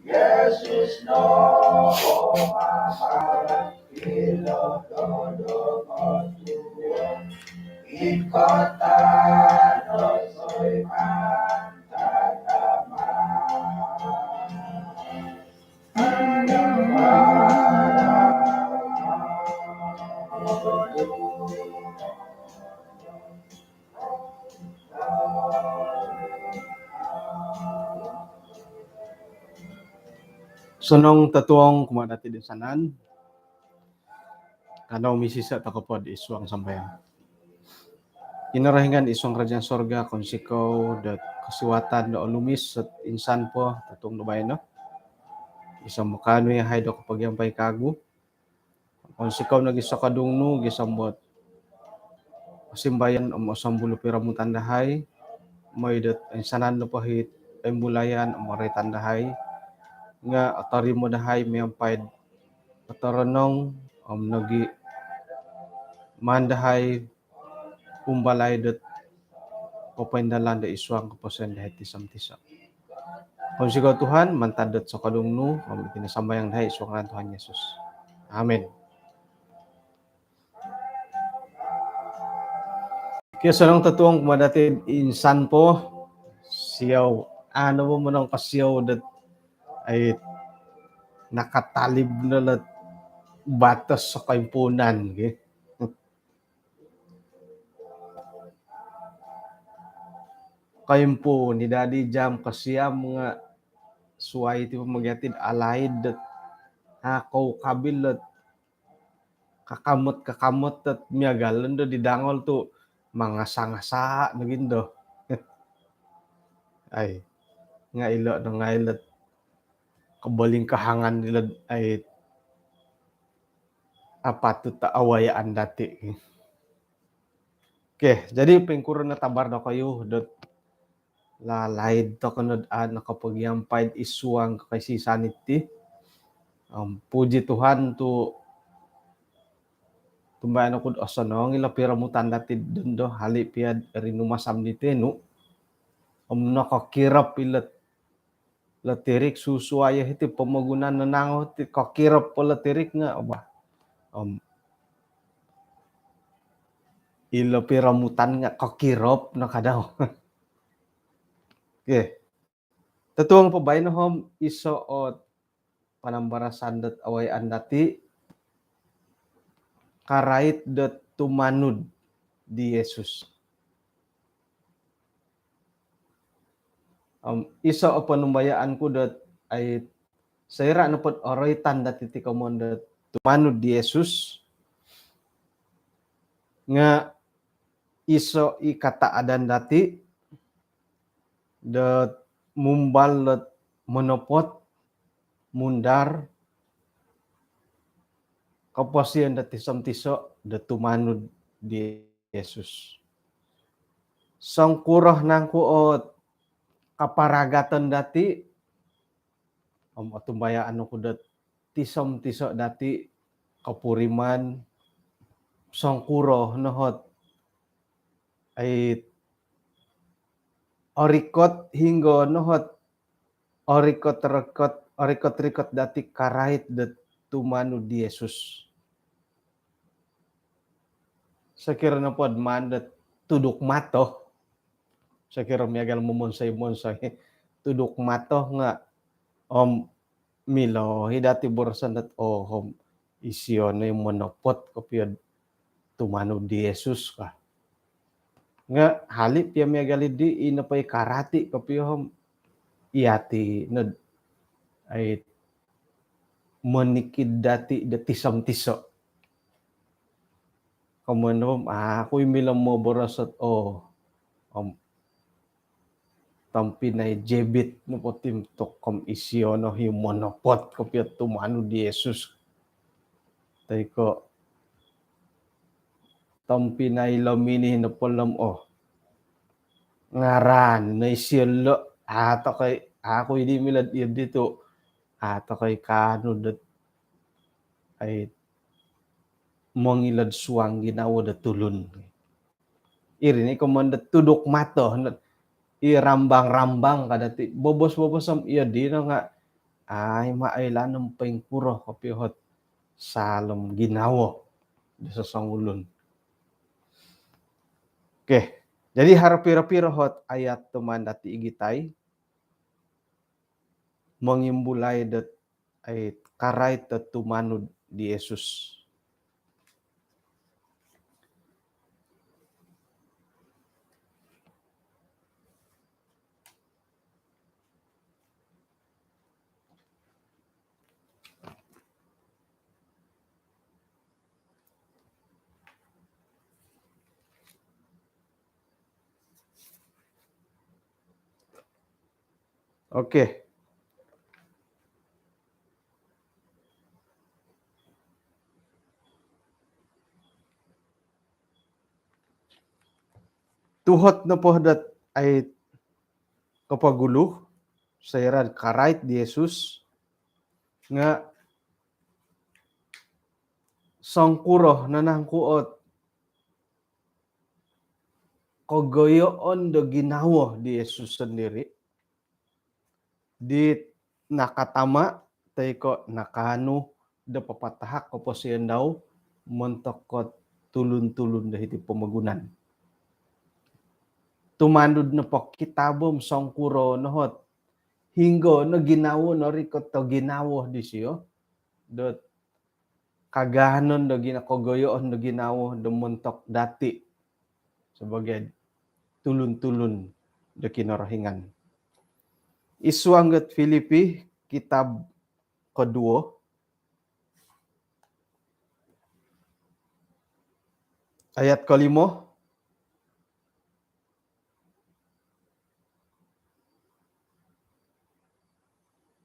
Yesus no mamaran ilo todo kotua ikota no soy mantatama Sunong tatuong kumadati din sanan kanaw misisa takapod iswang sambayan. Inarahingan iswang kerajaan sorga konsikaw dat kasiwatan do lumis at insan po tatong nubay no. Isang mukano yung hay do kapag yung pay kagu. Konsikaw nag-isa kadungno gisambot simbayan o masambulo piramu tandahay may dat insanan no pahit ay mulayan o maray tandahay nga atari mo dahay may ampay ataranong nagi mandahay umbalay dat papaindalan da iswang kapasen dahay tisam-tisam. Kung sigaw Tuhan, mantadat sa kadungno, tinasambayang dahay iswang ran Tuhan Yesus. Amen. Kaya sa nang tatuong kumadatin insan po, siyaw, ano mo nang kasiyaw dat ay nakatalib na lat batas sa kaimpunan. Okay? Kaimpo, ni Daddy Jam, kasiyam mga suway ti magyatid alaid dat hakaw kabil at kakamot at miyagal do di dangol to mga sangasa naging do. Ay, nga ilo no nga ilat kabaling kahangan nila ay apat ta awayaan dati. Okay, jadi pengkuron na tabar na kayo dot lalaid to kanod kapag yampay isuang kaysisan iti. Puji Tuhan tu tumbayan ako asanong ilapira mo tandati dun do hali piad rinumasam niti no. Nakakirap ilat latirik susuaya iti pamagunan nanango ti kakirap po latirik nga aba. Ilapiramutan nga kakirap na kadaw. Okay. Tatuang pabay na hom iso o panambarasan dat awayan dati karait dat tumanud di Yesus. Iso o panumbayaan ko dat ay sayra na pod oraitan dati ti kamon dat tumanud di Yesus nga iso ikataadan dati dat mumbal dat monopot mundar kapasian dat tisam-tiso dat tumanud di Yesus. Sangkurah nang kuot kaparagatan dati atumbayaan ko dat tisam-tiso dati kapuriman sangkuro nohot ay orikot hinggo nohot orikot dati karait dat tumanu di Yesus. Sakira na pod mandat tudok mato. Sakira miyagal mumonsay tudok mato nga milo hidati borsan dat isyon na yung monopot kapiyad tumanu di Yesus ka. Nga halip ya miyagali di inapay karati kapiyom iati nad ay manikid dati tisam-tiso. Kamanom ako'y milang mo borasat tampinay jebit no po timtok kom isyon no yung monopot kapiyat tumanu di Yesus. Tay ko tampinay lamini na polam ngaran na isyelo ato kay ako hindi milad yun dito ato kay kanod ay mangilad suwang ginawa da tulun irini komanda tudok mato irambang-rambang kadati bobos-bobos am iya di na nga ay maailanam peng puro kapihot salem ginawo di sasangulun. Oke, jadi harapira-pira hot ayat teman dati igitai mengimbulai det ay karay tetumanud di Yesus. Oke. Tuhot na pohdat ay kapaguluh sayran karait di Yesus nga sangkuroh nanangkuot kogoyoon do ginawo di Yesus sendiri di nakatama tay ko nakanu da papatahak ko po siyan daw montokot tulun-tulun dahiti pamagunan. Tumandod na po kitabom sangkuro nohot hinggo no ginawo no rikot to ginawo di siyo dot kagahanon do ginakogoyoon do ginawo do montok dati sebagai tulun-tulun do kinorohingan. Isuangget Filipi kitab kedua ayat kelima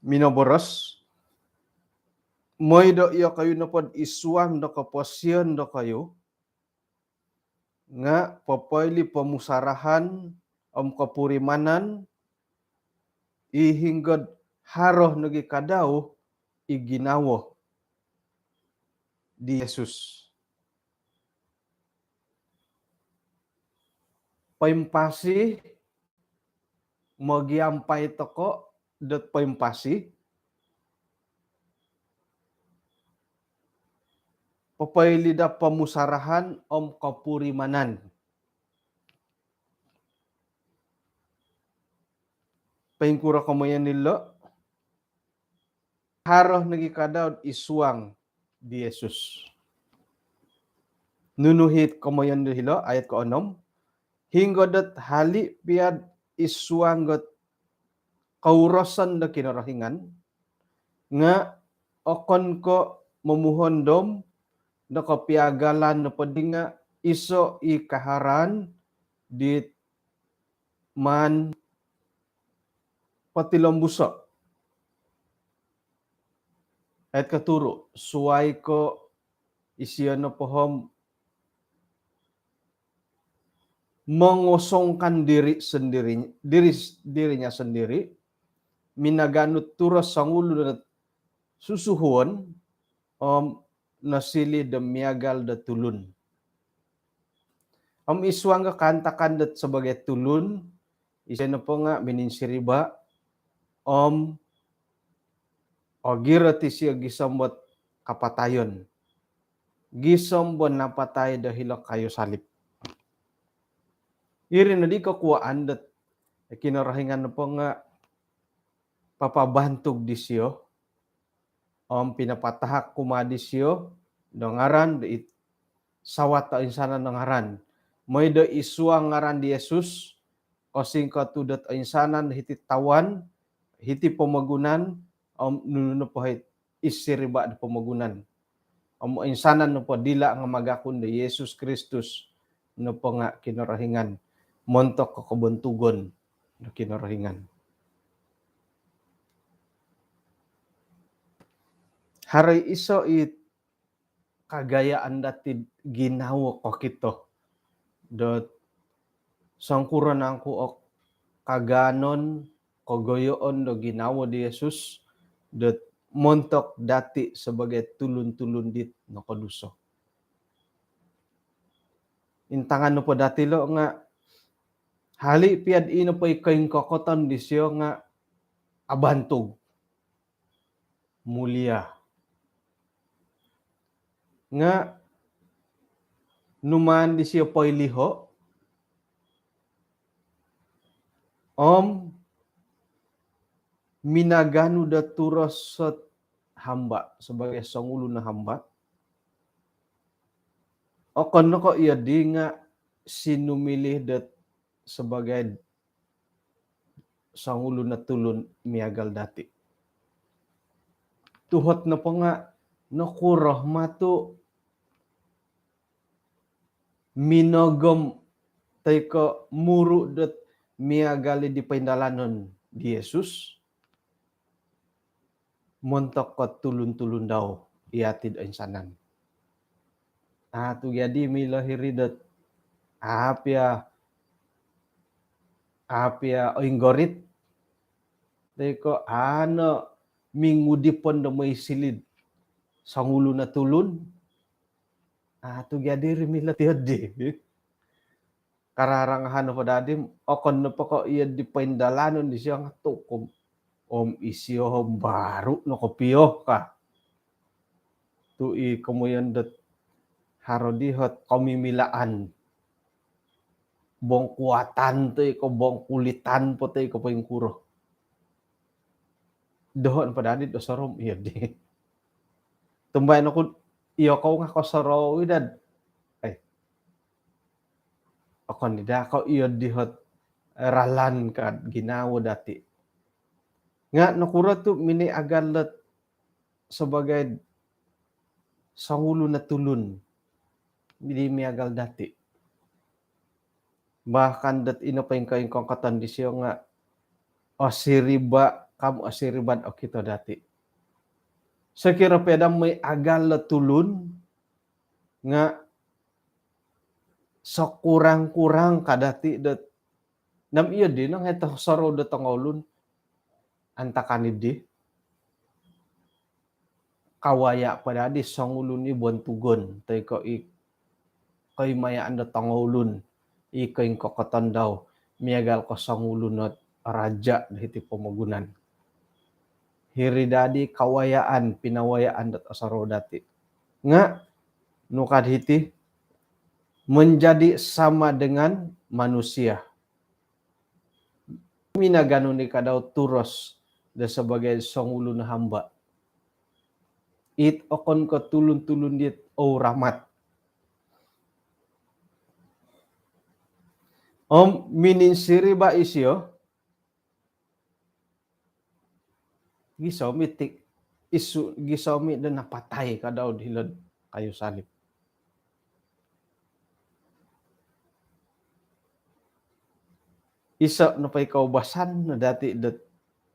minoboros moy do iyo kayo napod isuang do kaposyon do kayo nga papaili pamusarahan kapurimanan ihinggod haroh nagi kadaw iginawo di Yesus. Paimpasi magiampay toko dot paimpasi papaili da pamusarahan kapurimanan. Paingkura kamayan nilo haroh nagi kadaw isuang di Yesus. Nunuhit kamayan nilo ayat ke-6 hinggodet hali piad isuanggot kaurosan da kinarahingan nga okon ko memuhondom da kapiagalan na padinga iso ikaharan di man patilombuso. Ayat katuro, suway ko isiyan na pohom mengosongkan dirinya sendiri minaganut turos sangulo na susuhon nasili demiagal da tulun. Isuang ka kantakan dat sebagai tulun isa na po nga mininsiriba ogira ti siya gisambot kapatayon. Gisambon napatay dahil kayo salip. Iri na di kakuaan dat kinarahingan na po nga papabantog di siyo pinapatahak kumadi siyo ngaran di sawat ta insana ngaran may do isuang ngaran di Yesus kasing katudat insanan hiti tawan hiti pamagunan nuno po hit isiriba di pamagunan insanan no po dila nga magakon di Yesus Kristus no po nga kinarahingan montok kakabuntugon na kinarahingan. Haray iso it kagayaan dati ginawo ko kito dot sangkuran ang kuok kaganon kogoyoon do ginawo di Yesus dot montok dati sebagai tulun-tulun dit no koduso. Intangan no po dati lo nga hali piad ino po ikayung kokoton di siyo nga abantog. mulia. Nga numan di siya poy liho, om minaganu da turos set hamba sebagai sangulu na hamba. O kono ko iya di nga sinumilih dat sebagai sangulu na tulun miagal dati. Tuhot na po nga nakuroh matu minogom tay ko muru dat miagali di paindalanon di Yesus. Montok ko tulun-tulun daw iatid ang sanan. Tu jadi milahiri dat apia oinggorit tay ko ano mingudipon da may silid sangulu na tulun. Tu jadi rimila tiadi. Kararangahan pa dadi okon na pa ko iya di paindalanon di siya nga tukom. Om isyo baru no kopiyo ka. Tu kemudian dat harodihot komimilaan. Bong kuatan to ko bong kulitan po to ko pengkuro. Dohon pa dadi do sarom iya di. Tumbayan ako iyo ko nga ko saro widad. Okon nida ko iyo dihot ralan ka ginawa dati. Nga nakura tu mini agalat sebagai sangulu na tulun. Hindi miagal dati. Bahkan dat ino pa yung kong katandisyo nga asiriba kamu asiriban o kita dati. Sekira pedang may agal na tulun nga sa kurang-kurang kadati dat nam iya din ang ito saro da tangolun antakanid di kawaya pada di sangulun ni buwan tugon tay ko kay mayaan da tangolun ikain kokatan daw miagal ko sangulun at raja dahiti pamagunan hiridadi kawayaan pinawayaan dat asaro dati nga nukad hiti menjadi sama dengan manusia. Minagano ni kadaw turos da sebagai sangulu na hamba. It okon ko tulun-tulun dit o rahmat. Om mininsiri ba isyo? Gisomi dan napatay kadaw hilad kayo salib. Isa na pa'y kaubasan na dati dat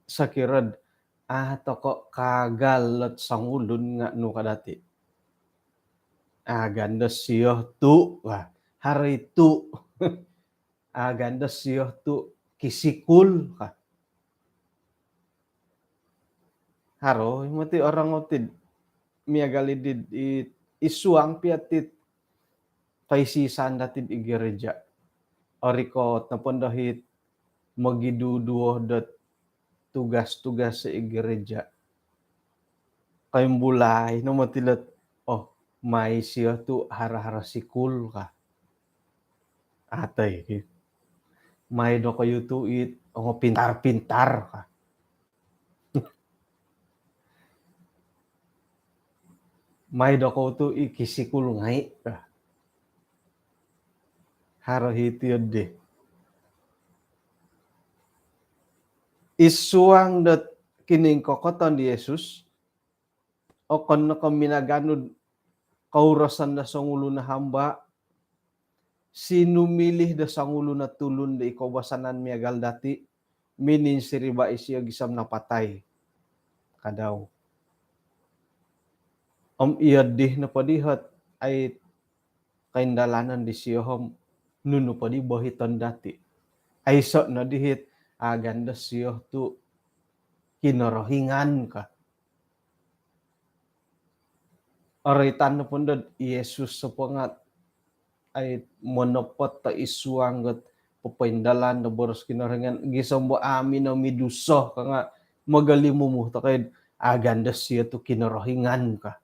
sakirad toko kagal at sangulun nga no kadati. Ganda siyo tu. Hari tu. Ganda siyo tu kisikul ka. Haro, mati orang otid miagalidid isuang piatit paisisan datid igereja. Oriko napondahit magiduduo dat tugas-tugas sa igereja. Kayong bulay, no matilat, may siya tu hara-hara sikul ka. Atay, may do kayo tu pintar-pintar ka. May do ko tu ikisikul ngay ka. Haro hitiyod de. Isuang dat kining kokoton di Yesus o kon na minaganod kaurasan na sangulo na hamba sinumilih da sangulo na tulun da ikawasanan miagal dati mininsiriba isya gisam na patay kadaw iyadih na padihat ay kaindalanan di siyahom nuno padi bohiton dati ay so na dihit ganda siyo tu kinorohingan ka. Oritan na pundod, Yesus sa pangat ay monopot ta isuanggot papaindalan na boros kinorohingan. Gisang mo amin na miduso ka nga magalimumuh ta kayo aganda siya tu kinorohingan ka.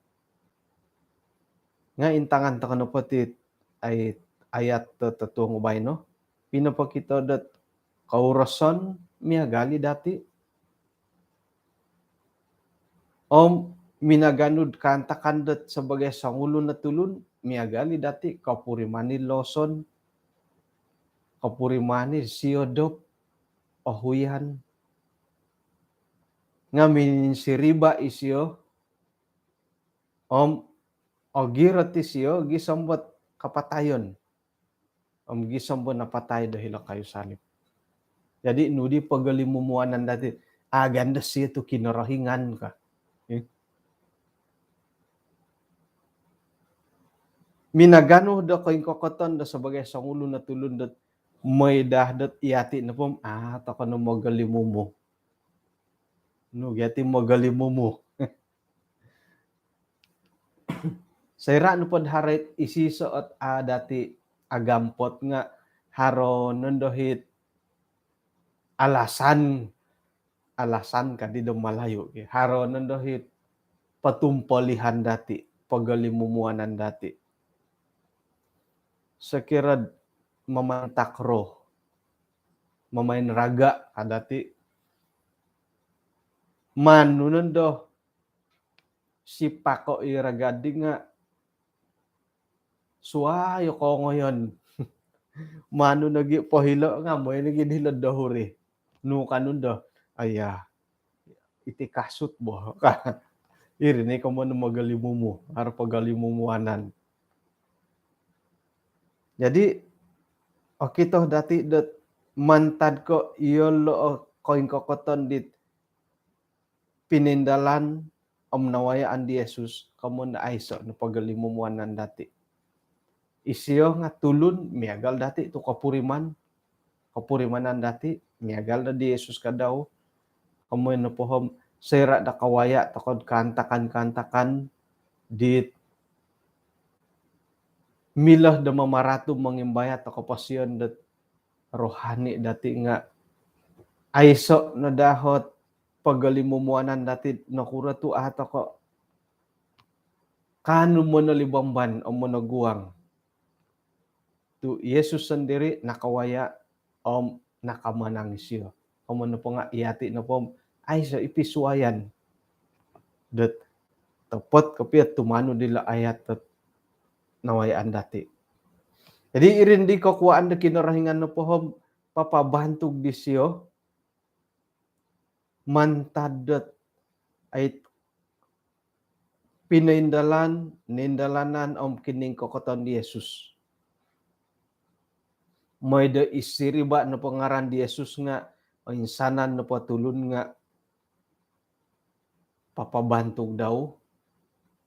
Nga intangan ta kano pati ay ayat tatong ubay no. Pinapakita dat kaurasan miagali dati. Om minaganud kanta kandat sebagai sangulo na tulun miagali dati kapurimani loson kapurimani siodop ohuyan ngamin siriba isyo om ogirati siyo gisambot kapatayon om gisambot napatay dahil kayo salib. Jadi nudi pagalimumuanan dati aganda siya tu kinarahingan ka. Minagano da ko kokoton da sebagai sangulo na tulun dat may dahdat iati na pom ta kano magalimumo. No gati magalimumo. Sayra no pod harit isiso at dati agampot nga haro nondohit alasan ka di do malayo haro nondohit patumpolihan dati pagalimumuanan dati. Sekira mamantak roh, mamain raga kadati manunan do si pako iragadi nga suayo ko ngayon manu nagi pohilo nga mo nagi hilad dahuri nu kanun do aya iti kasut bo ka irini ko mo magalimumu har pagalimumuanan. Jadi okito dati dat mantad ko iyolo koin kokoton dit pinindalan om nawayaan di Yesus kamu na aiso no pagalimumuanan dati. Isiyo nga tulun miagal dati tu kapurimanan dati miagal da di Yesus kadaw kamu no pohom sera da kawaya takod kantakan dit milah da mamaratu mangimbaya ta kapasyon dat rohani dati nga aiso na dahot pagalimumuanan dati nakura tu ato ko kanu mo nalibamban o mo naguwang tu Yesus sendiri nakawaya om nakamanang siya. Kamu na po nga iati na po ay sa ipisuayan dat tepat kapiat tumano dila ayat nawayaan dati. Jadi irindi ko kuaan da kinarahingan na pohom papabantog di siyo mantadat ay nindalanan om kining kokoton di Yesus. May da isiriba na pangaran di Yesus nga o insanan na patulun nga papabantog daw.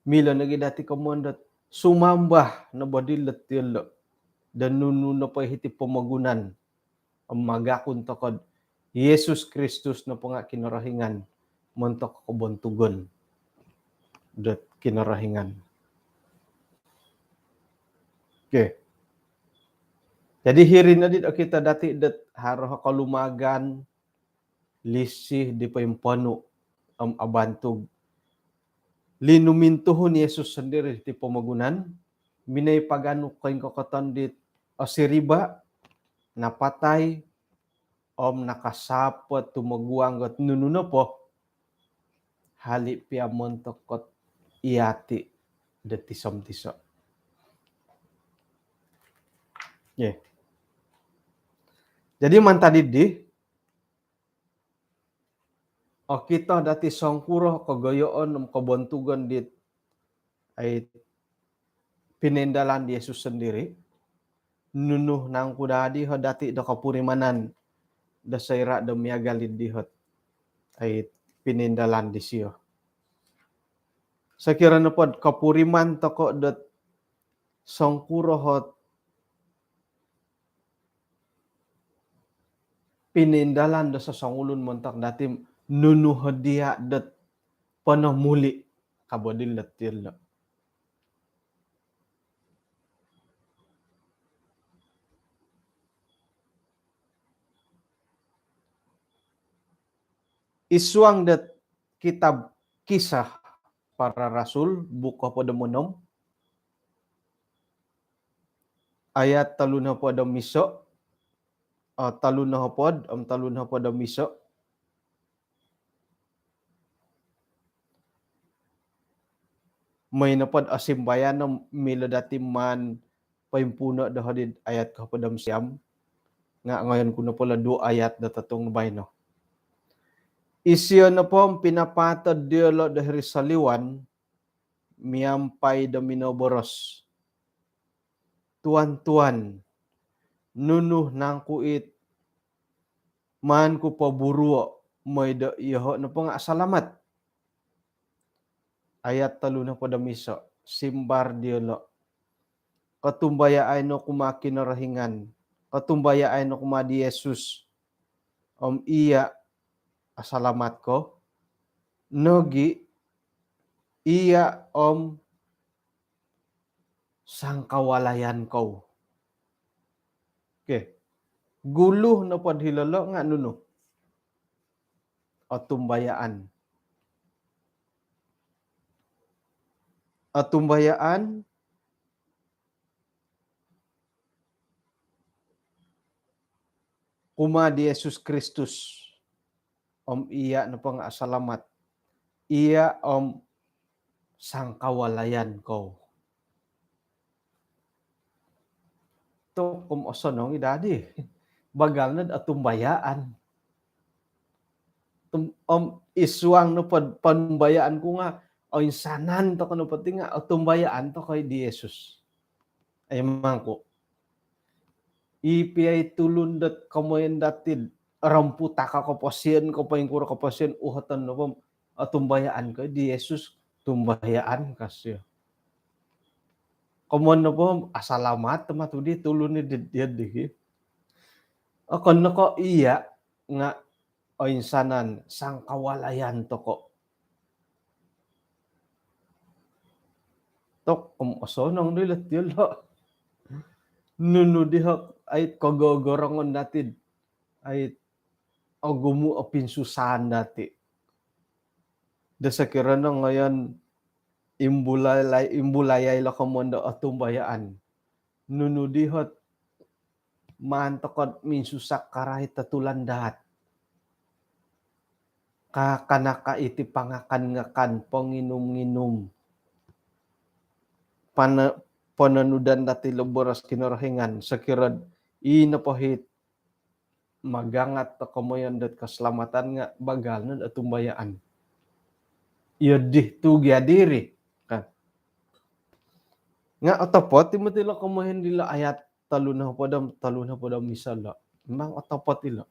Mila nagi dati kamondat sumambah na badilat tilo dan nunu na pa hiti pamagunan ang magakon takod Yesus Kristus na po nga kinarahingan montok kabontugon dat kinarahingan. Okay. Jadi hirin na dit kita dati dat haro kalumagan lisih di paimpano am abantog linumintuhon ni Yesus sendiri ti pamagunan minay pagano kain kokoton dit o siriba napatay om nakasapot tumaguang got nununo po hali pia montok kot iati det tisom-tiso. Yeah. Jadi mantadidi o kita dati songkuro kagayoon kabontugan dit ay pinindalan di Yesus sendiri nunuh nang kudadi ho dati do kapurimanan da sayra da miagalid dihot ay pinindalan di siyo. Sakira na pod kapuriman toko dat songkuro hot pinindalan da sa sangulon montak dati nunuh dia dat pano muli kabodil latil. Isuang dat kitab Kisah Para Rasul buka pada menom ayat talunah pada miso talunah pada miso may napad asimbayan miladati man paimpuna dahadid ayat kapada siam nga ngayon ko na pala 2 ayat na tatong bayno. Isyo na po ang pinapatad diolo dahil saliwan miyampay da minoboros. Tuan-tuan, nunuh nang kuit man ko paburuo may da iho na po nga salamat. Ayat talo na po da miso, simbar diolo. Katumbaya ay no kumakin na rahingan. Katumbaya ay no kumadi Jesus. Iya asalamat ko. Nogi iya sangkawalayan ko. Okay. Guluh na padhilalo nga nuno. Atumbayaan. Atumbayaan kumadi Jesus Kristus. Iya na pang asalamat. Iya sangkawalayan ko. To kumoso idadi. Bagal na atumbayaan. Iswang no panumbayaan ko nga o insanan to kano pati nga atumbayaan to kay di Jesus. Ay mangko. Ipiay tulundat kamoyen datid ramputa ka kapasyen ko pa yung kuro kapasyen uhatan no pam atumbayaan kay di Jesus tumbayaan kasyo. Komon no pam asalamat matudi tulun ni di. Akon no ko iya nga o insanan sangkawalayan to ko. Tok kumoso nang dilat yelo. Nuno dihak ay kagogorangon natid ay gumu o pinsusan dati. Dasa kirana ngayon imbulayay la kamondo atumbayaan. Nuno dihot mantokot minsusak karahit tatulandat. Kakanaka iti pangakan-ngakan panginom-nginom. Pananudan dati loboras kinarahingan sakirad inapahit magangat to kamoyan dat kaselamatan nga bagal na atumbayaan. Yadih tugya diri. Nga otopot timotilo kamoyan dila ayat talunah padam misala. Mang otopot ilo.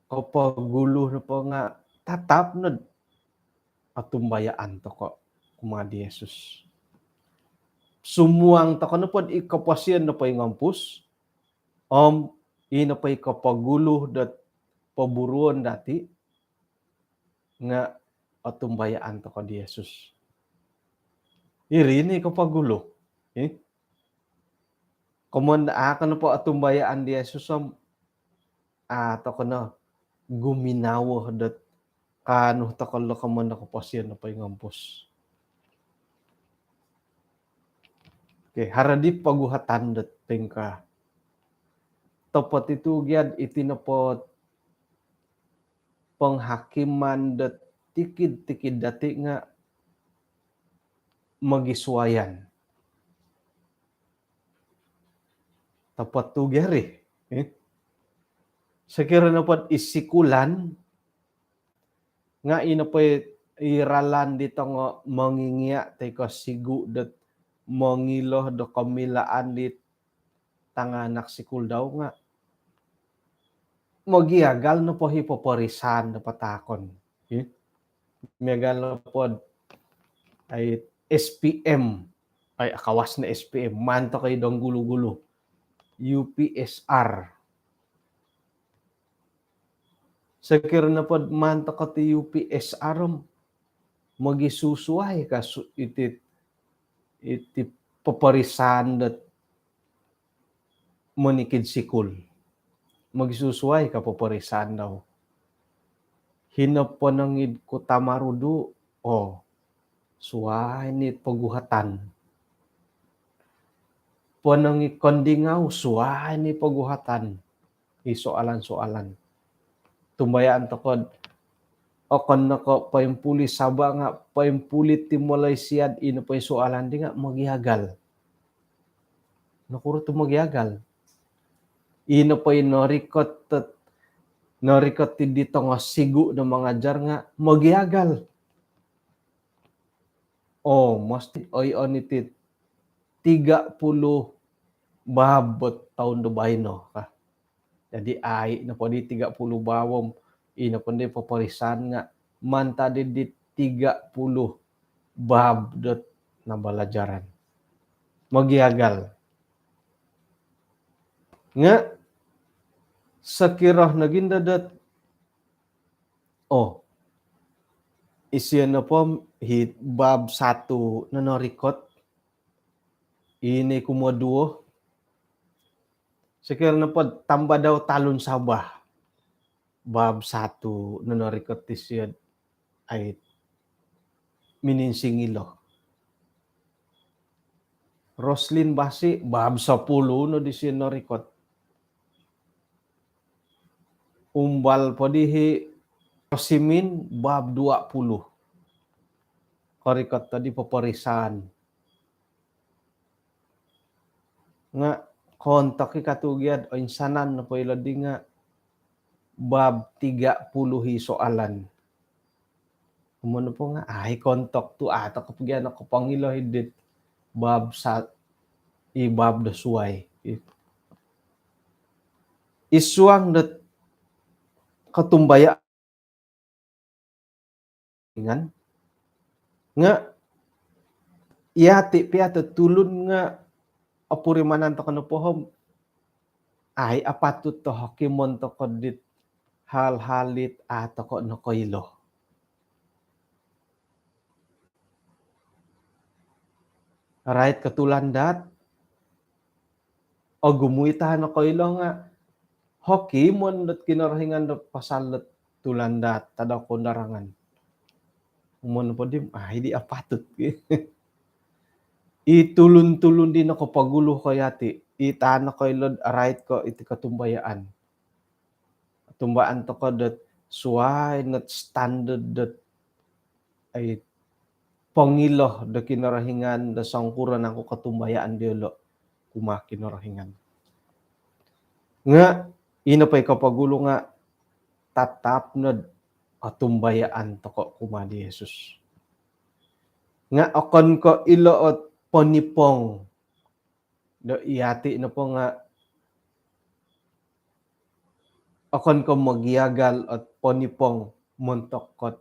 Kapaguluh na po nga tatap na atumbayaan to ko kumadi Jesus. Sumuang to ko na po ikapasyan na po yung ngampus. Ina pa ikapaguluh dat paburuan dati nga atumbayaan to ko di Jesus. Irini kapagulo. Kumon ka na po atumbayaan di Jesus to ko na guminawa dat kano to ko lo kamon na kapasyan na pa yung ngampus. Okay, haradi paguhatan dat tingka. Tapat itu gyad itinapot penghakiman dat tikid-tikid dati nga magiswayan. Tapat tu gyari. Sakira na pot isikulan nga inapay iralan dito nga mangingiya tay kasigu dat mangiloh do kamilaan dit tanganak sikul daw nga magiagal no po hipoporisan na patakon. Miagal na po ay SPM ay akawas na SPM manto kay dong gulo-gulo UPSR sakir na po manto ka ti UPSR magisusuay ka iti paparisan dat manikid sikul. Magsusuway ka paparisan daw. hinapanangid ko tamarudu, suway ni paguhatan. Panangid kondingaw, suway ni paguhatan. Isoalan-soalan. Tumbayaan tokod, okon nako paimpuli saba nga, paimpuli ti Malaysia, ino pa soalan di nga, magyagal. Nakuro to magyagal. Ino pa narikot ti dito nga sigu ng mga jar nga, magyagal. Mas oy onitit 30 babot taon do bayno ka. Jadi ay na po di 30 bawom ina po di paparisan nga manta di 30 babdot na balajaran. Magyagal. Nga sakirah naging dadat isya na po hit bab 1 na narikot ini kumaduo. Sekir na po, tamba daw talon sabah. Bab 1 na narikot tisyan ay mininsingilo. Roslyn Basi, bab 10 no disyan narikot. Umbal po dihi Rosimin, bab 20. Karikot tadi paparisan. Nga kontak ikatugyad o insanan na po iladi nga bab 30 soalan. Umano po nga ay kontak to ata kapagyan ako pangilo hidit bab ibab da suway. Isuang dat katumbaya nga iyati piyata tulun nga apurimanan to kano pohom ay apatut to hakimon to kodit hal-halit ato ko no koilo. Right katulandat o gumuitahan no koilo nga hakimon dat kinarahingan do pasalat tulandat tadaw kondarangan. Umano po dim di apatut. Itulun-tulun din ako pagulo kayati. Itaan ako ilod right ko iti katumbayaan. Tumbaan to ko that suway not standard that ay pangiloh da kinarahingan da sangkuran ako katumbayaan diolo kumakinarahingan. Nga ina pa'y kapagulo nga tatap na katumbayaan to ko kumadi Jesus. Nga akon ko iloot ponipong do iyati na po nga akon ko magyagal at ponipong montokot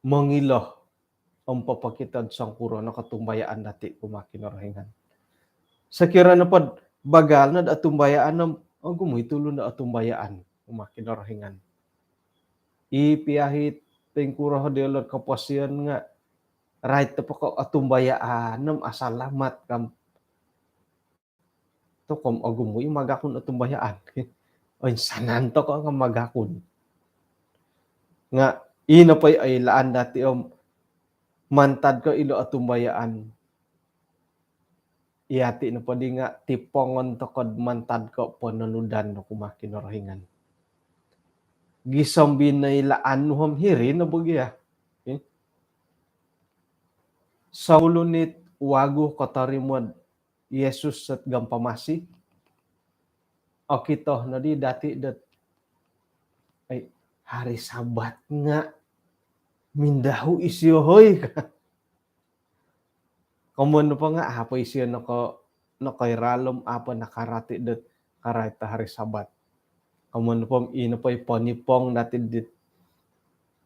mangiloh ang papakitad sangkuro na katumbayaan dati kumakinarahingan. Sakira na po bagal na atumbayaan ng gumuitulo na atumbayaan kumakinarahingan. Ipiyahit tingkura ho delor kapasyan nga right to po ko atumbayaan ng asalamat kam to kom agumoy magakon atumbayaan. Oy sanan to ko nga magakon. Nga ina pa'y ay laan dati mantad ko ilo atumbayaan. Iyati na pa di nga tipongon to kod mantad ko pananudan no kumakinarahingan. Gisambin na ilaan nuham hiri na bugya. Sa ulunit wago katarimod Jesus at gampamasi. O kito na di dati dat ay hari Sabat nga mindahu isyohoy ka. Kamuno pa nga apo isyo no kay ralom apa nakarati dat karayta hari Sabat. Kamuno pa ino pa iponipong dati dit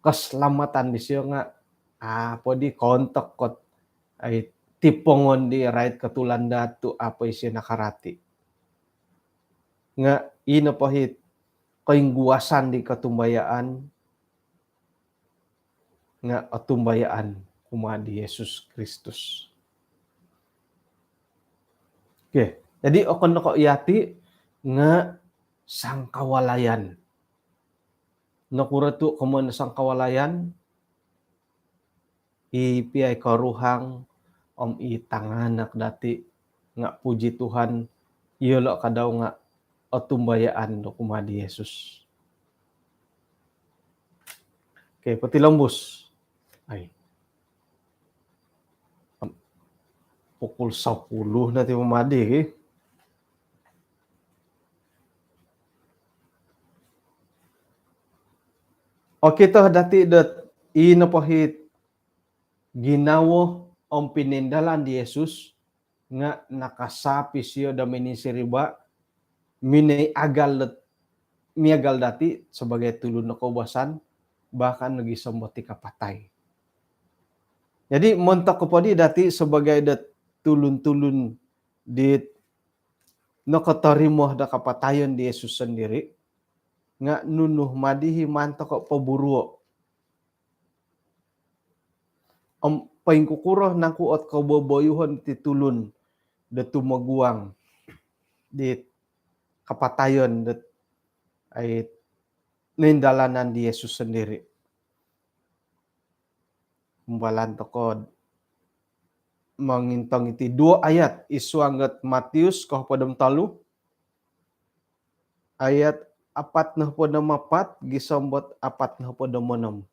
kaslamatan disyo nga apo di kontak kot ay tipongon di right katulanda to apo isyo nakarati. Nga ino pa hit kayong guwasan di katumbayaan nga atumbayaan kumadi Jesus Kristus. Okay. Jadi okon nako iyati nga sangkawalayan. nakuratu kuman sang kawalayan ipiay karuhang om itanganak dati nga puji Tuhan iyolo kadaw nga otumbayaan do kumadi Yesus. Okay, patilombos. Ay. Pukul 10 na ti mamadi eh. Okay to dati dat inapahit ginawo om pinindalan di Yesus nga nakasapi siya da minisiriba minay agal miagal dati sebagai tulun na kaubasan bahkan nagisambot ti kapatay. Jadi montak ko padi dati sebagai dat tulun-tulun di nakatarimo da kapatayon di Yesus sendiri nga nunuh madihi manto ko paburuo. Ang paingkukuroh nang kuot kaboboyuhon ti tulun da tumaguang di kapatayon dat ay nindalanan di Yesus sendiri. Kumbalan ko mangintang iti 2 ayat isuanggat Matius kahapadam 3 ayat 44 gisambot 46.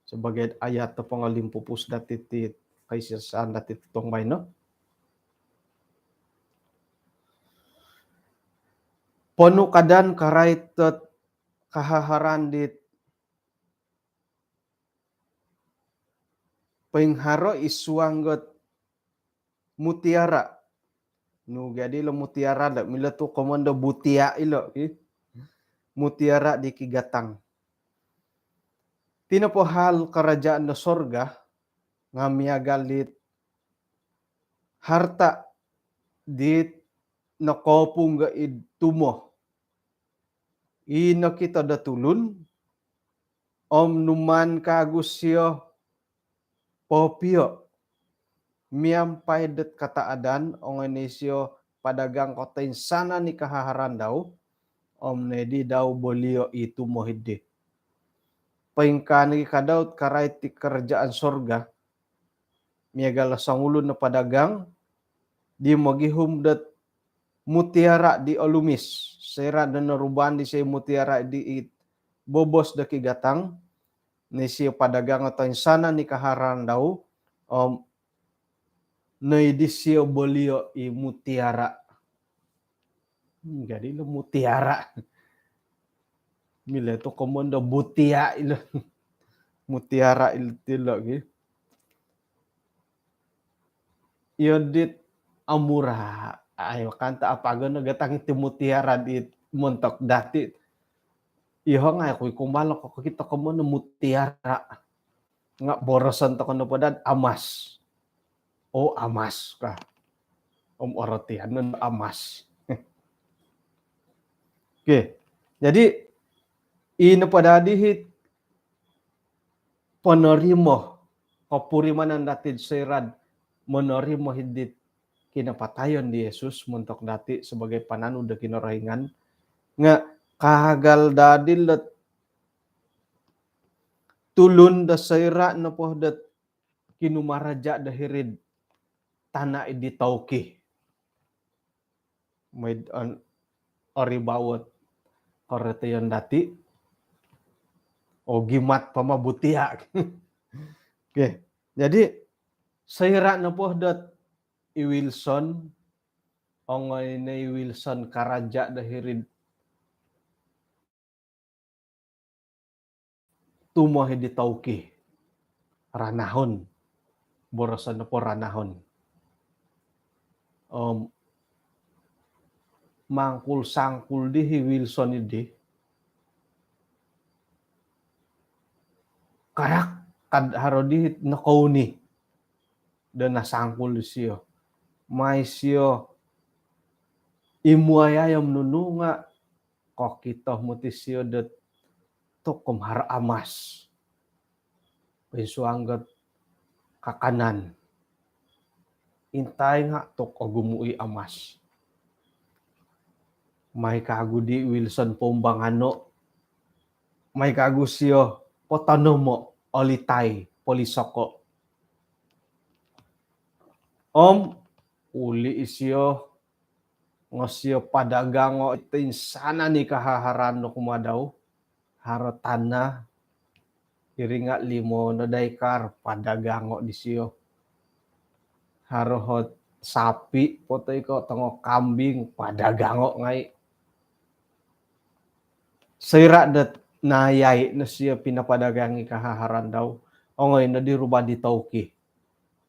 Sebagai ayat to pangalimpupus dati ti kaisasaan dati tong bay no. Ponu kadan karaitot kahaharan dit pengharo isuanggot mutiara. Nu jadi lo mutiara da mila tu komando butia ilo mutiara di kigatang. Tinapo hal kerajaan na sorga nga miagalit harta dit nakopung ga tumo. Ina kita datulun om numan kagusyo popio miampay det kataadan onganisyo padagang kotain sana ni kahaharan daw om nedi daw bolio itu mohide. Paingkani kadaut karay ti kerajaan sorga miagala sangulun na padagang di magihum dat mutiara di alumis sera dan naruban di say mutiara di bobos da kigatang ni siya padagang atau sana ni kaharan daw na idisyo bolio i mutiara. Jadi lo mutiara. Mila to komando butia ilo. Mutiara ilo gitu. Yodit amura ayo kanta apagan nagatang iti mutiara di montok dati. Iho nga kuy kumbalo ko kita komando mutiara. Nga borosan to kono padad amas. Oh amas ka. Orotian nun amas. Oke. Jadi ino padadihit penerimo kapurimanan datid serad menerimo hidit kinapatayon di Yesus muntok dati sebagai pananu da kinarahingan nga kahagal dadil tulun da sayra na pohdat kinumaraja da hirid tanah idi tauki may oribawat koretayon dati o gimat pamabutia. Oke. Jadi sayra na pohdat i Wilson ongay na Wilson karaja da hirid tumoh di tauki ranahon borosan na po ranahon mangkul sangkul di Wilson idi kayak kad harodi nakauni dan nasangkul siyo may siyo imuayayam nununga kok kita mutisyo dat tokom har amas pensuanggat kakanan intay nga tok ogumui amas may kagudi Wilson pombangano may kagusyo potanomo olitay polisoko. Uli isyo ngosyo padagango itin sana ni kahaharano kumadaw haro tanah iringa limo no daykar padagango disyo haro hot sapi potoy ko tango kambing padagango ngay sira dat nayay na siya pinapadagangi kahaharan daw o ngayon na di rubah di tauki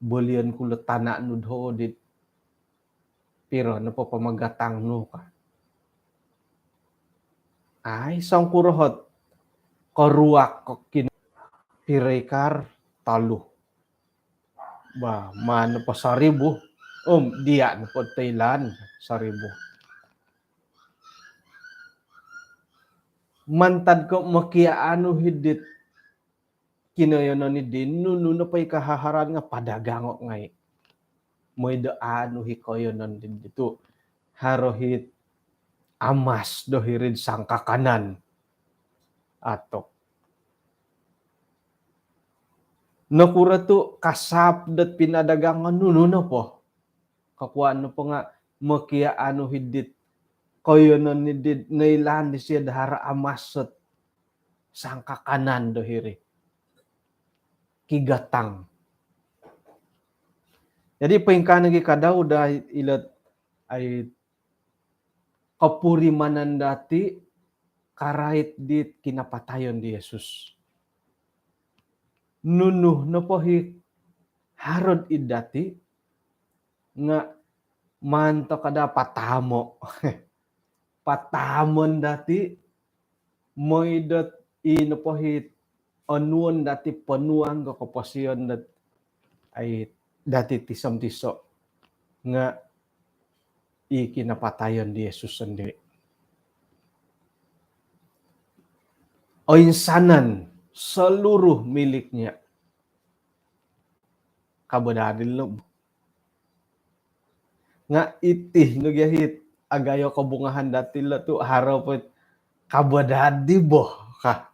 belian kulit tanah nudho dit pero na po pamagatang no ka ay sang kurohot koruak kin pirekar talu ba man pa 1,000 dia na po Thailand 1,000 mantad ko makiaano hidit kinayono ni din nuno na pa'y kahaharan nga padagango ngay may daano hikoyo non din dito harohit amas dohirid sang kakanan ato nakura to kasap dat pinadagangan nuno na po kakuan no po nga makiaano hidit koyo non ni did nailan di siya dahara amasot sang kakanan dohiri kigatang. Jadi pengkanagi kadaw dahil ilat ay kapurimanan dati karait dit kinapatayon di Yesus. Nunuh na pohi harod idati nga manto kada patamo. Patamon dati moidat inapohit anuan dati panuan ko kapasyon dat ay dati tisam-tiso nga ikinapatayon di Yesus sendiri. O insanan seluruh miliknya kabadadil lo nga itih nagyahit agayo kabungahan dati lo tu harapot kabadadi boh ka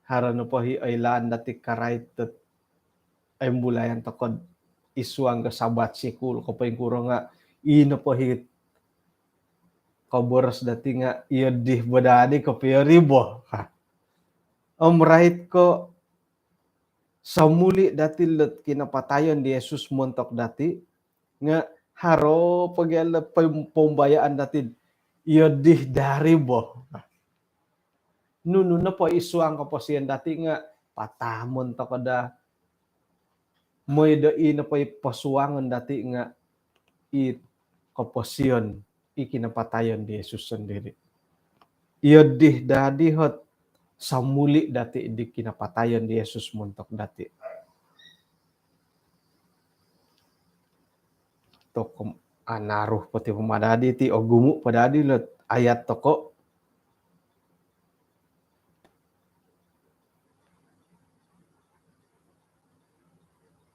harano po hi ailan dati karait ay mbulayan takod iswang kasabat sikul kapay kuro nga ino po hit kaboras dati nga iyo di badadi kapayo ribo right ko sa muli dati let kinapatayon di Jesus montok dati nga haro pagyala pambayaan dati iyo di dari bo nuno na po iswang kapasiyan dati nga patamon to kada moy dai na pay pasuwangan dati nga it kapasyon ikinapatayon di Jesus sendiri. Iyo di dadi hot sa muli dati di kinapatayon di Jesus montok dati. To anaruh pati pumadadi ti o gumu padadi lot ayat toko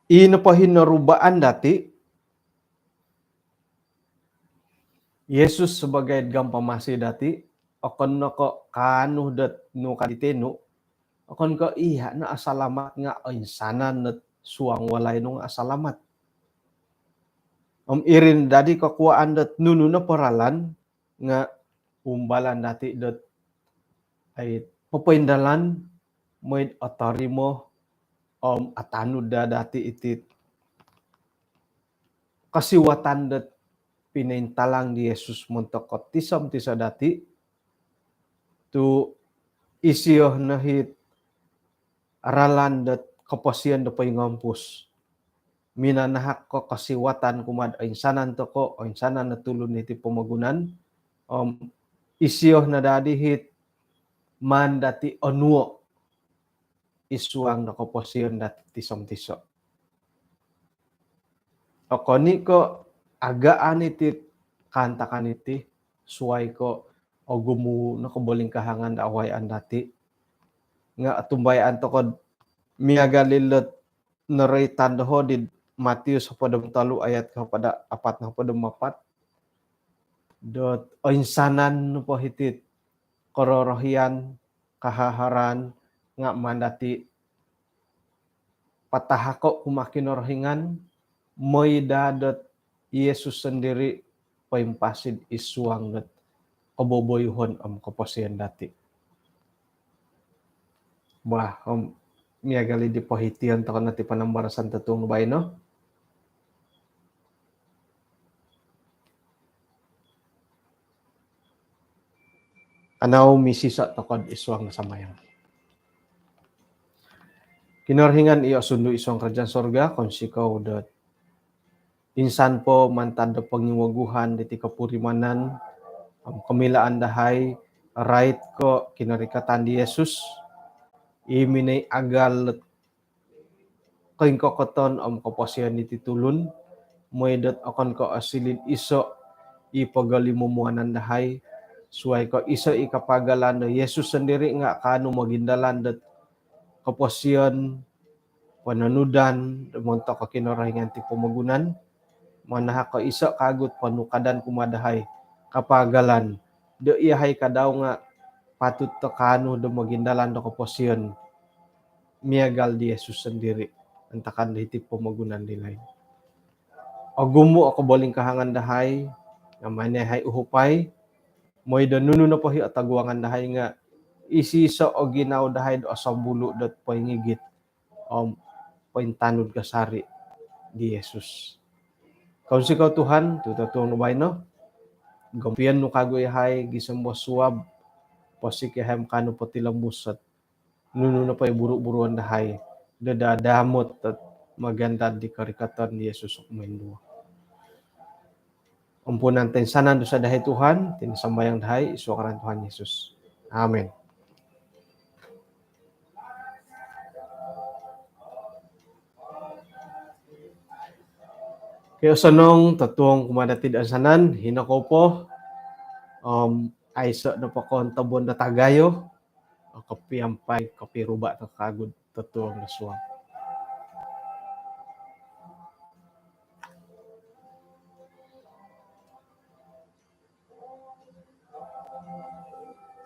inapahin narubaan dati Yesus sebagai gampamasi dati akon nako kanuh dat no kaditeno akon ko iya na asalamat nga insanan net suang walay nung asalamat irin dadi kakuaan dat nuno na paralan nga umbalan dati dat ay papaindalan may atarimo atano da dati itit kasiwatan dat pinaintalang di Yesus montok tisam tisa dati tu isiyo na hit aralan dat kapasiyan da pay ngampus minanahak ko kasiwatan kumad insanan to ko insanan na tulon iti pamagunan isiyo na dadi hit man dati onuo isuang na kapasiyan dati tisam tiso okoni ko agaan iti kantakan iti suway ko o gumu na kabaling kahangan da awayan dati nga atumbayan to ko miagalilot naraitan ho di Matius 3 ayat kepada 4 na 4 dot o insanan no po hitit kororohian, kahaharan, nga mandati patahako kumakinorohingan, moy dadat Yesus sendiri paimpasid isuanget kaboboyhon am kaposian dati. Bah, miagali di pohitian takon nati panambarasan tatung bay no? Anaw misisa takod isuang samayang. Kinorhingan iyo sundu isuang kerajaan sorga, konsikaw dat insan po mantado pangiwaguhan diti kapurimanan, kamilaan dahay, right ko kinarikatan di Yesus, iminay agal kain kokoton am kaposian iti tulun, moedat akon ko asilin iso ipagalimomuanan dahay, suay ko iso ikapagalan na Yesus sendiri nga kano magindalan dat kaposian pananudan monto ka kinorahingan ti pamagunan, manaha ko iso kagut panukadan kumadahay kapagalan do iyahay kadaw nga patut to kano do magindalan do kaposian miagal di Yesus sendiri antakan diti pamagunan dilay. O gumo ako boling kahangan dahay nga manahay uhupay moy do nuno na po hi atagwangan dahay nga isiso o ginaw dahay do asambulo dot poingigit pointanod kasari di Yesus. Kaun sikaw Tuhan, tutatuang nubay no? Gampian no kagoyahay, gisambo suwab, posik yahem kano patilamusat, nuno na pa'y buru-buruan dahay, dadadamot at maganda di karikatan ni Yesus kumaindua. Umpunan tensanan do sa dahay Tuhan, tinsambayang dahay, isuakaran Tuhan Yesus. Amen. Kaya sanong tatuong kumadatid asanan, hinako po, ay sa napakontabon tabon na tagayo, kapiampay, kapiruba na kagod tatuong nasuwang.